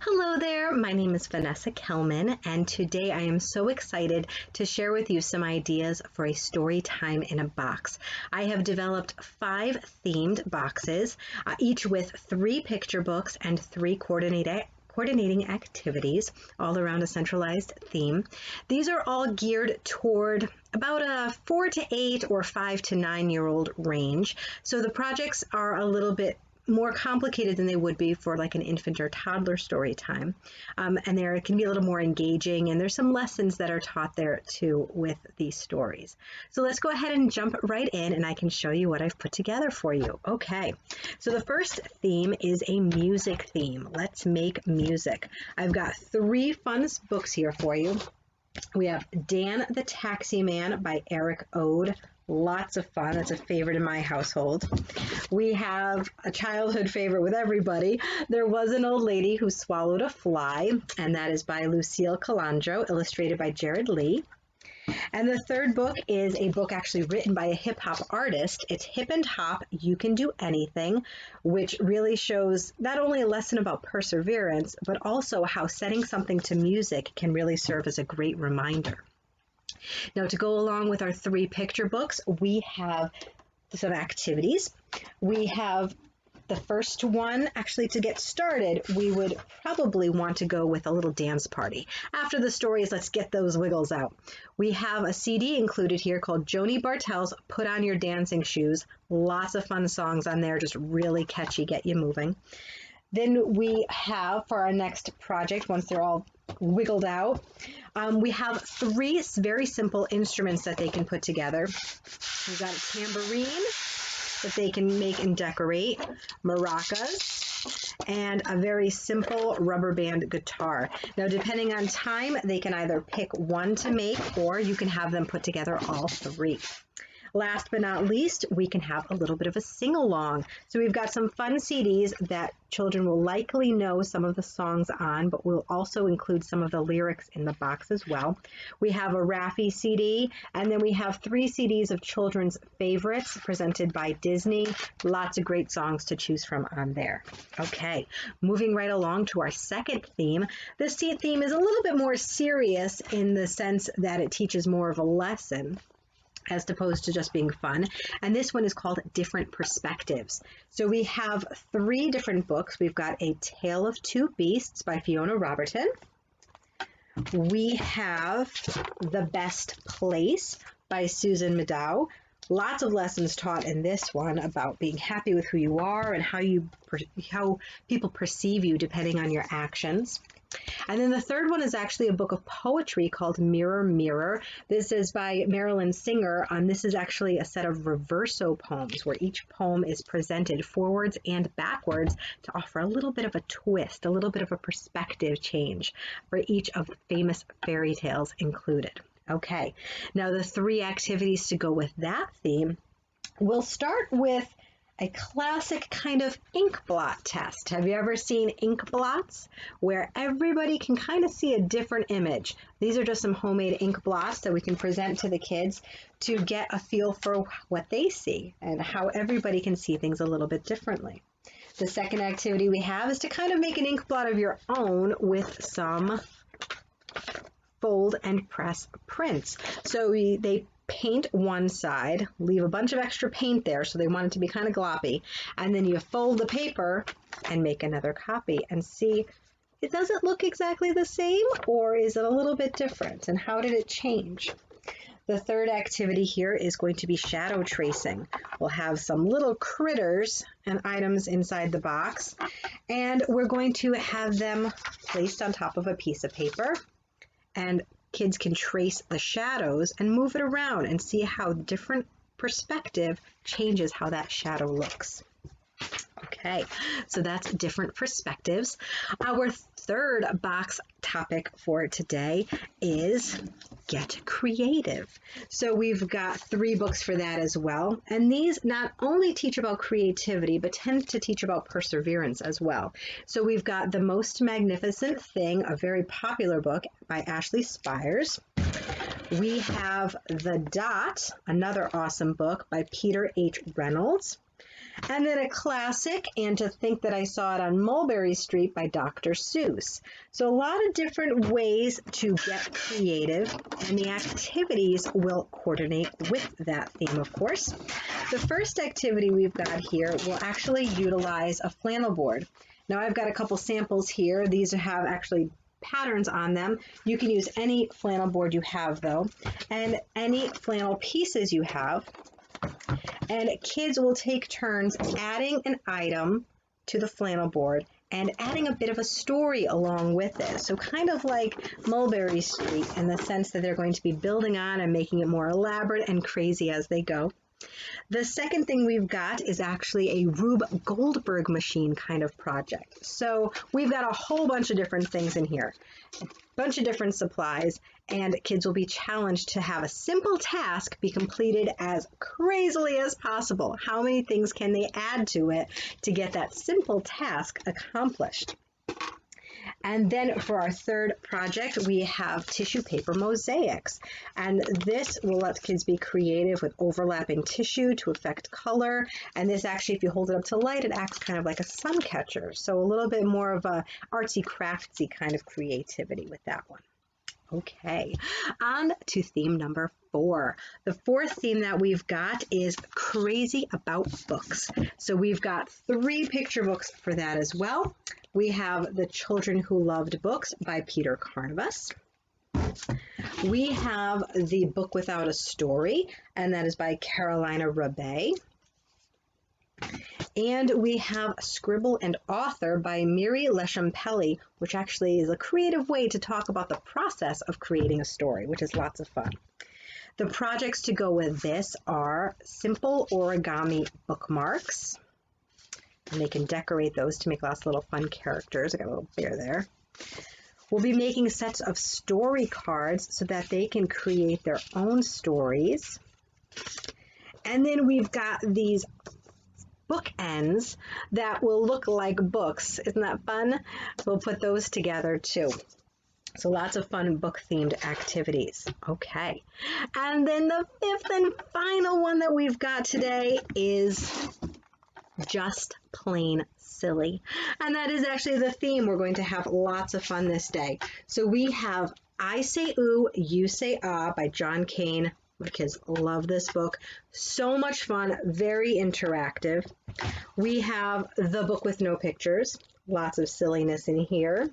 Hello there, my name is Vanessa Kelman, and today I am so excited to share with you some ideas for a story time in a box. I have developed 5 themed boxes, each with 3 picture books and 3 coordinating activities, all around a centralized theme. These are all geared toward about a 4 to 8 or 5 to 9-year-old range, so the projects are a little bit more complicated than they would be for like an infant or toddler story time. And there can be a little more engaging, and there's some lessons that are taught there too with these stories. So let's go ahead and jump right in, and I can show you what I've put together for you. Okay, so the first theme is a music theme. Let's make music. I've got 3 fun books here for you. We have Dan the Taxi Man by Eric Ode. Lots of fun. It's a favorite in my household. We have a childhood favorite with everybody. There Was an Old Lady Who Swallowed a Fly, and that is by Lucille Calandro, illustrated by Jared Lee. And the third book is a book actually written by a hip-hop artist. It's Hip and Hop, You Can Do Anything, which really shows not only a lesson about perseverance, but also how setting something to music can really serve as a great reminder. Now, to go along with our 3 picture books, we have some activities. We have the first one. Actually, to get started, we would probably want to go with a little dance party. After the stories, let's get those wiggles out. We have a CD included here called Joni Bartel's Put On Your Dancing Shoes. Lots of fun songs on there, just really catchy, get you moving. Then we have, for our next project, once they're all wiggled out, we have 3 very simple instruments that they can put together. We've got a tambourine that they can make and decorate, maracas, and a very simple rubber band guitar. Now, depending on time, they can either pick one to make, or you can have them put together all 3. Last but not least, we can have a little bit of a sing-along. So we've got some fun CDs that children will likely know some of the songs on, but we'll also include some of the lyrics in the box as well. We have a Raffi CD, and then we have 3 CDs of children's favorites presented by Disney. Lots of great songs to choose from on there. Okay, moving right along to our second theme. This theme is a little bit more serious in the sense that it teaches more of a lesson as opposed to just being fun. And this one is called Different Perspectives. So we have 3 different books. We've got A Tale of Two Beasts by Fiona Robertson. We have The Best Place by Susan Meadow. Lots of lessons taught in this one about being happy with who you are and how people perceive you depending on your actions. And then the third one is actually a book of poetry called Mirror, Mirror. This is by Marilyn Singer. This is actually a set of reverso poems where each poem is presented forwards and backwards to offer a little bit of a twist, a little bit of a perspective change for each of the famous fairy tales included. Okay, now the 3 activities to go with that theme. We'll start with a classic kind of ink blot test. Have you ever seen ink blots where everybody can kind of see a different image? These are just some homemade ink blots that we can present to the kids to get a feel for what they see and how everybody can see things a little bit differently. The second activity we have is to kind of make an ink blot of your own with some fold and press prints. So they paint one side, leave a bunch of extra paint there, so they want it to be kind of gloppy, and then you fold the paper and make another copy and see, does it look exactly the same, or is it a little bit different, and how did it change? The third activity here is going to be shadow tracing. We'll have some little critters and items inside the box, and we're going to have them placed on top of a piece of paper, and kids can trace the shadows and move it around and see how different perspective changes how that shadow looks. Okay, so that's Different Perspectives. Our third box topic for today is Get Creative. So we've got 3 books for that as well. And these not only teach about creativity, but tend to teach about perseverance as well. So we've got The Most Magnificent Thing, a very popular book by Ashley Spires. We have The Dot, another awesome book by Peter H. Reynolds. And then a classic, And to Think That I Saw It on Mulberry Street by Dr. Seuss. So a lot of different ways to get creative, and the activities will coordinate with that theme, of course. The first activity we've got here will actually utilize a flannel board. Now I've got a couple samples here. These have actually patterns on them. You can use any flannel board you have though, and any flannel pieces you have. And kids will take turns adding an item to the flannel board and adding a bit of a story along with it. So kind of like Mulberry Street in the sense that they're going to be building on and making it more elaborate and crazy as they go. The second thing we've got is actually a Rube Goldberg machine kind of project. So we've got a whole bunch of different things in here, a bunch of different supplies, and kids will be challenged to have a simple task be completed as crazily as possible. How many things can they add to it to get that simple task accomplished? And then for our third project, we have tissue paper mosaics. And this will let kids be creative with overlapping tissue to affect color. And this actually, if you hold it up to light, it acts kind of like a sun catcher. So a little bit more of a artsy craftsy kind of creativity with that one. Okay, on to theme number 4. The fourth theme that we've got is crazy about books. So we've got 3 picture books for that as well. We have The Children Who Loved Books by Peter Carnivus. We have The Book Without a Story, and that is by Carolina Rabe. And we have Scribble and Author by Miri Leschampelli, which actually is a creative way to talk about the process of creating a story, which is lots of fun. The projects to go with this are simple origami bookmarks. And they can decorate those to make lots of little fun characters. I got a little bear there. We'll be making sets of story cards so that they can create their own stories. And then we've got these bookends that will look like books. Isn't that fun? We'll put those together too. So lots of fun book-themed activities. Okay. And then the fifth and final one that we've got today is just plain silly. And that is actually the theme. We're going to have lots of fun this day. So we have I Say Ooh, You Say Ah by John Kane. My kids love this book. So much fun, very interactive. We have The Book with No Pictures. Lots of silliness in here.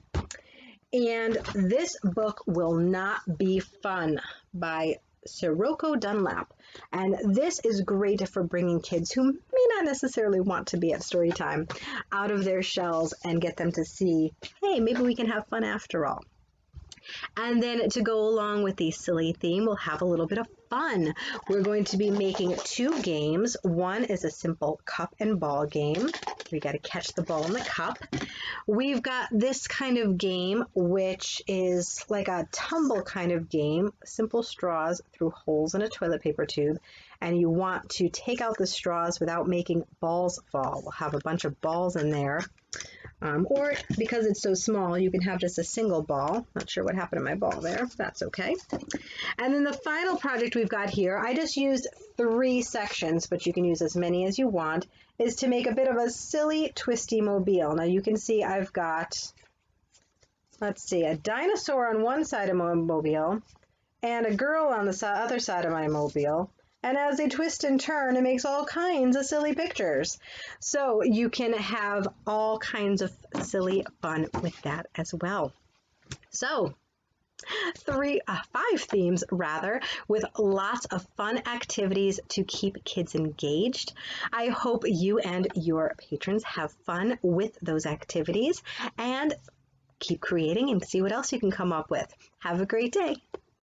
And This Book Will Not Be Fun by Sirocco Dunlap. And this is great for bringing kids who may not necessarily want to be at story time out of their shells and get them to see, hey, maybe we can have fun after all. And then to go along with the silly theme, we'll have a little bit of fun. We're going to be making 2 games. One is a simple cup and ball game. We got to catch the ball in the cup. We've got this kind of game, which is like a tumble kind of game, simple straws through holes in a toilet paper tube. And you want to take out the straws without making balls fall. We'll have a bunch of balls in there. Or because it's so small, you can have just a single ball. Not sure what happened to my ball there. That's okay. And then the final project we've got here, I just used 3 sections, but you can use as many as you want, is to make a bit of a silly, twisty mobile. Now you can see I've got, let's see, a dinosaur on one side of my mobile and a girl on the other side of my mobile. And as they twist and turn, it makes all kinds of silly pictures. So you can have all kinds of silly fun with that as well. So 5 themes rather, with lots of fun activities to keep kids engaged. I hope you and your patrons have fun with those activities and keep creating and see what else you can come up with. Have a great day.